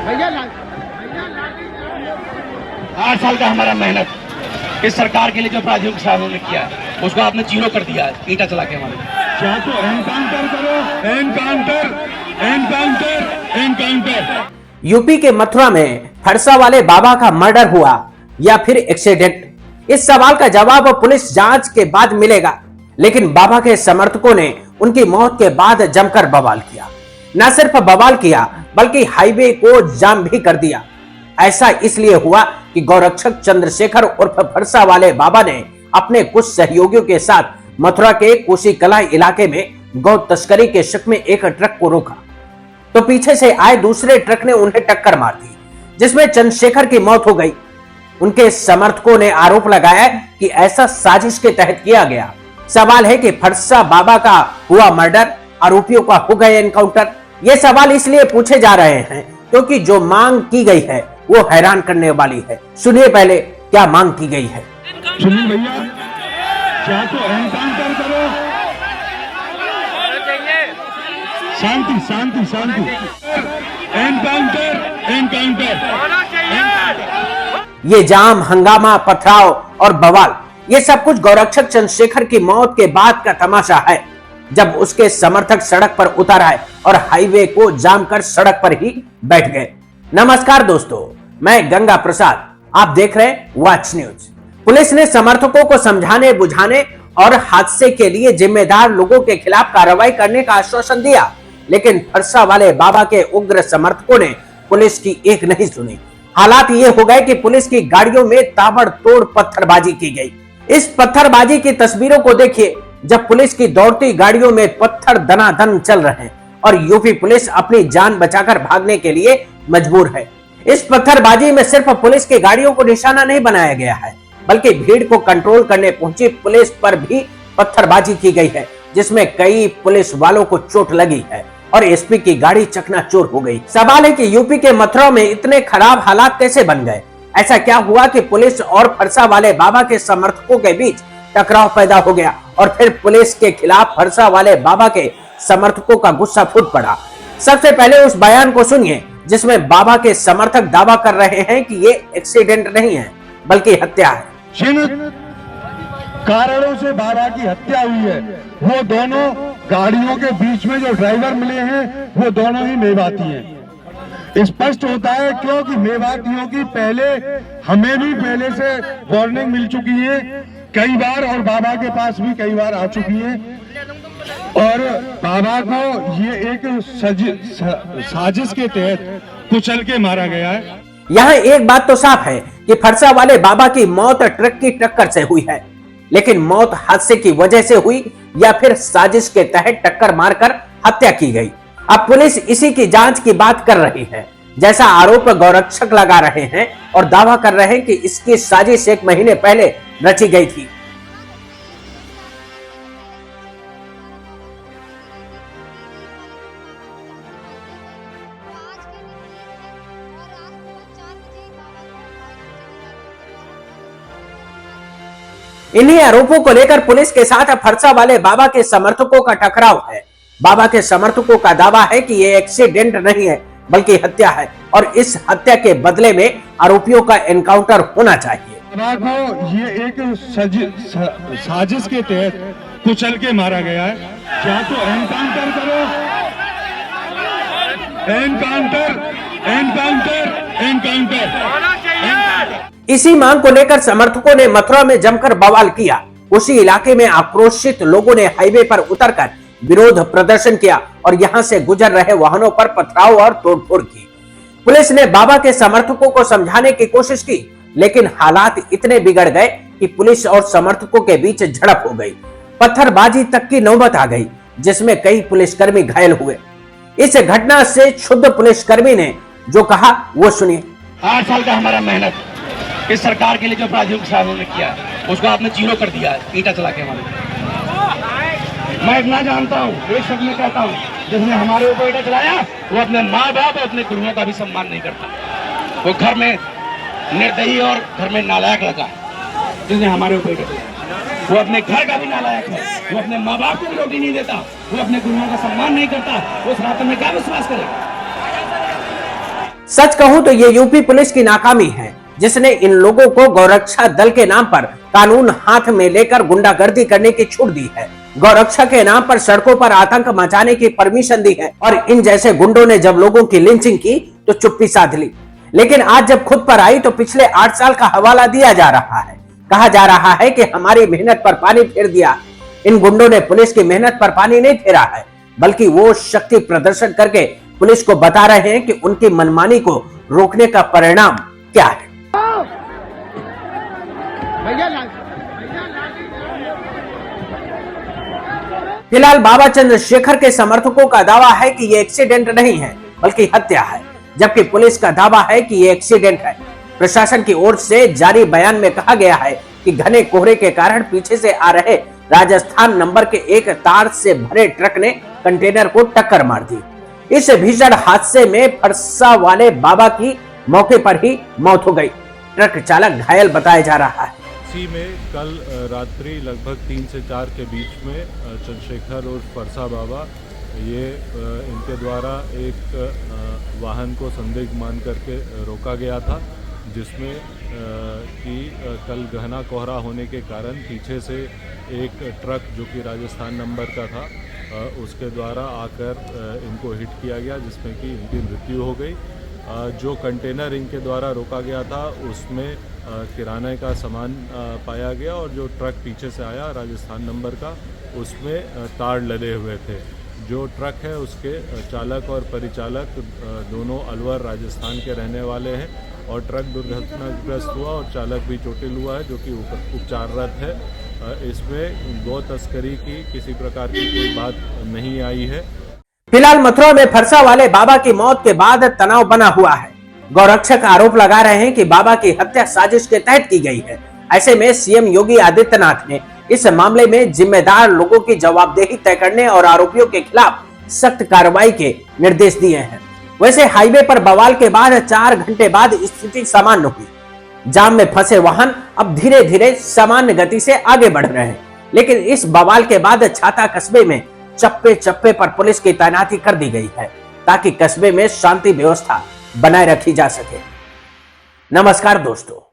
8 साल का हमारा मेहनत इस सरकार के लिए जो अपराधियों के साथ उन्होंने किया है उसको आपने जीरो कर दिया है ईंटा चला के हमारे। या तो एनकाउंटर करो, एनकाउंटर, एनकाउंटर, एनकाउंटर। यूपी के मथुरा में फरसा वाले बाबा का मर्डर हुआ या फिर एक्सीडेंट, इस सवाल का जवाब पुलिस जांच के बाद मिलेगा। लेकिन बाबा के समर्थकों ने उनकी मौत के बाद जमकर बवाल किया। न सिर्फ बवाल किया बल्कि हाईवे को जाम भी कर दिया। ऐसा इसलिए हुआ कि गौरक्षक चंद्रशेखर उर्फ फरसा वाले बाबा ने अपने कुछ सहयोगियों के साथ मथुरा के कोसी कला इलाके में गौ तस्करी के शक में एक ट्रक को रोका, तो पीछे से आए दूसरे ट्रक ने उन्हें टक्कर मार दी, जिसमें चंद्रशेखर की मौत हो गई। उनके समर्थकों ने आरोप लगाया कि ऐसा साजिश के तहत किया गया। सवाल है कि फरसा बाबा का हुआ मर्डर, आरोपियों का हो गया एनकाउंटर। ये सवाल इसलिए पूछे जा रहे हैं क्योंकि जो मांग की गई है वो हैरान करने वाली है। सुनिए पहले क्या मांग की गई है। सुनिए भैया, या तो एनकाउंटर करो, शांति शांति शांति, एनकाउंटर, एनकाउंटर। ये जाम, हंगामा, पथराव और बवाल, ये सब कुछ गौरक्षक चंद्रशेखर की मौत के बाद का तमाशा है, जब उसके समर्थक सड़क पर उतर आए और हाईवे को जाम कर सड़क पर ही बैठ गए। नमस्कार दोस्तों, मैं गंगा प्रसाद, आप देख रहे हैं वॉच न्यूज। पुलिस ने समर्थकों को समझाने बुझाने और हादसे के लिए जिम्मेदार लोगों के खिलाफ कार्रवाई करने का आश्वासन दिया, लेकिन फरसा वाले बाबा के उग्र समर्थकों ने पुलिस की एक नहीं सुनी। हालात ये हो गए कि पुलिस की गाड़ियों में ताबड़तोड़ पत्थरबाजी की गई। इस पत्थरबाजी की तस्वीरों को देखिए, जब पुलिस की दौड़ती गाड़ियों में पत्थर दनादन चल रहे हैं और यूपी पुलिस अपनी जान बचाकर भागने के लिए मजबूर है। इस पत्थरबाजी में सिर्फ पुलिस की गाड़ियों को निशाना नहीं बनाया गया है, बल्कि भीड़ को कंट्रोल करने पहुंची पुलिस पर भी पत्थरबाजी की गई है, जिसमें कई पुलिस वालों को चोट लगी है और एसपी की गाड़ी चकनाचूर हो गई। सवाल है कि यूपी के मथुरा में इतने खराब हालात कैसे बन गए? ऐसा क्या हुआ कि पुलिस और फरसा वाले बाबा के समर्थकों के बीच टकराव पैदा हो गया और फिर पुलिस के खिलाफ फरसा वाले बाबा के समर्थकों का गुस्सा फूट पड़ा? सबसे पहले उस बयान को सुनिए जिसमें बाबा के समर्थक दावा कर रहे हैं कि ये एक्सीडेंट नहीं है बल्कि हत्या है। जिन कारणों से बाबा की हत्या हुई है वो दोनों गाड़ियों के बीच में जो ड्राइवर मिले हैं वो दोनों ही मेवाती हैं। स्पष्ट होता है क्योंकि मेवातियों की पहले हमें भी पहले से वार्निंग मिल चुकी है कई बार, और बाबा के पास भी कई बार आ चुकी है, और बाबा को ये एक साजिश के तहत कुचल के मारा गया है। यहाँ एक बात तो साफ है कि फरसा वाले बाबा की मौत ट्रक की टक्कर से हुई है, लेकिन मौत हादसे की वजह से हुई या फिर साजिश के तहत टक्कर मारकर हत्या की गई? अब पुलिस इसी की जांच की बात कर रही है, जैसा आरोप गौरक्षक लगा रहे हैं और दावा कर रहे हैं कि इसकी साजिश 1 महीने पहले रची गई थी। इन्हीं आरोपों को लेकर पुलिस के साथ फरसा वाले बाबा के समर्थकों का टकराव है। बाबा के समर्थकों का दावा है कि ये एक्सीडेंट नहीं है बल्कि हत्या है और इस हत्या के बदले में आरोपियों का एनकाउंटर होना चाहिए। बाबा को ये एक साजिश के तहत कुचल के मारा गया है। या तो एनकाउंटर करो, एनकाउंटर, एनकाउंटर, एनकाउंटर। इसी मांग को लेकर समर्थकों ने मथुरा में जमकर बवाल किया। उसी इलाके में आक्रोशित लोगों ने हाईवे पर उतरकर विरोध प्रदर्शन किया और यहां से गुजर रहे वाहनों पर पथराव और तोड़फोड़ की। पुलिस ने बाबा के समर्थकों को समझाने की कोशिश की, लेकिन हालात इतने बिगड़ गए कि पुलिस और समर्थकों के बीच झड़प हो गई। पत्थरबाजी तक की नौबत आ गई, जिसमें कई पुलिसकर्मी घायल हुए। इस घटना से क्षुब्ध पुलिसकर्मी ने जो कहा वो सुनिए। 8 साल का हमारा मेहनत इस सरकार के लिए जो अपराधियों के साथ उन्होंने किया है उसको आपने जीरो कर दिया है ईंटा चला के हमारे। मैं इतना जानता हूँ, एक शब्द में कहता हूँ, जिसने हमारे ऊपर ईंटा चलाया वो अपने माँ बाप और अपने गुरुओं का भी सम्मान नहीं करता। वो घर में निर्दयी और घर में नालायक लगा जिसने हमारे ऊपर ईंटा चलाया। वो अपने घर का भी नालायक है, वो अपने माँ बाप को भी रोटी नहीं देता, वो अपने गुरुओं का सम्मान नहीं करता, वो उस रात में क्या विश्वास करेगा? सच कहूं तो ये यूपी पुलिस की नाकामी है, जिसने इन लोगों को गौरक्षा दल के नाम पर कानून हाथ में लेकर गुंडागर्दी करने की छूट दी है। गौरक्षा के नाम पर सड़कों पर आतंक मचाने की परमिशन दी है और इन जैसे गुंडों ने जब लोगों की लिंचिंग की तो चुप्पी साध ली। लेकिन आज जब खुद पर आई तो पिछले 8 साल का हवाला दिया जा रहा है। कहा जा रहा है कि हमारी मेहनत पर पानी फेर दिया। इन गुंडों ने पुलिस की मेहनत पर पानी नहीं फेरा है, बल्कि वो शक्ति प्रदर्शन करके पुलिस को बता रहे हैं कि उनकी मनमानी को रोकने का परिणाम क्या है। फिलहाल बाबा चंद्रशेखर के समर्थकों का दावा है कि ये एक्सीडेंट नहीं है बल्कि हत्या है, जबकि पुलिस का दावा है कि ये एक्सीडेंट है। प्रशासन की ओर से जारी बयान में कहा गया है कि घने कोहरे के कारण पीछे से आ रहे राजस्थान नंबर के एक तार से भरे ट्रक ने कंटेनर को टक्कर मार दी। इस भीषण हादसे में फरसा वाले बाबा की मौके पर ही मौत हो गई। ट्रक चालक घायल बताया जा रहा है। इसी में कल रात्रि लगभग 3 से 4 के बीच में चंद्रशेखर और फरसा बाबा ये इनके द्वारा एक वाहन को संदिग्ध मान करके रोका गया था, जिसमें कि कल घना कोहरा होने के कारण पीछे से एक ट्रक जो कि राजस्थान नंबर का था उसके द्वारा आकर इनको हिट किया गया, जिसमें कि इनकी मृत्यु हो गई। जो कंटेनर इनके द्वारा रोका गया था उसमें किराने का सामान पाया गया और जो ट्रक पीछे से आया राजस्थान नंबर का उसमें तार लदे हुए थे। जो ट्रक है उसके चालक और परिचालक दोनों अलवर राजस्थान के रहने वाले हैं और ट्रक दुर्घटनाग्रस्त हुआ और चालक भी चोटिल हुआ है, जो कि उपचाररत है। इसमें गौ तस्करी की किसी प्रकार की कोई बात नहीं आई है। फिलहाल मथुरा में फरसा वाले बाबा की मौत के बाद तनाव बना हुआ है। गौरक्षक आरोप लगा रहे हैं कि बाबा की हत्या साजिश के तहत की गई है। ऐसे में सीएम योगी आदित्यनाथ ने इस मामले में जिम्मेदार लोगों की जवाबदेही तय करने और आरोपियों के खिलाफ सख्त कार्रवाई के निर्देश दिए हैं। वैसे हाईवे पर बवाल के बाद 4 घंटे बाद स्थिति सामान्य हुई। जाम में फंसे वाहन अब धीरे धीरे सामान्य गति से आगे बढ़ रहे हैं, लेकिन इस बवाल के बाद छाता कस्बे में चप्पे चप्पे पर पुलिस की तैनाती कर दी गई है, ताकि कस्बे में शांति व्यवस्था बनाए रखी जा सके। नमस्कार दोस्तों।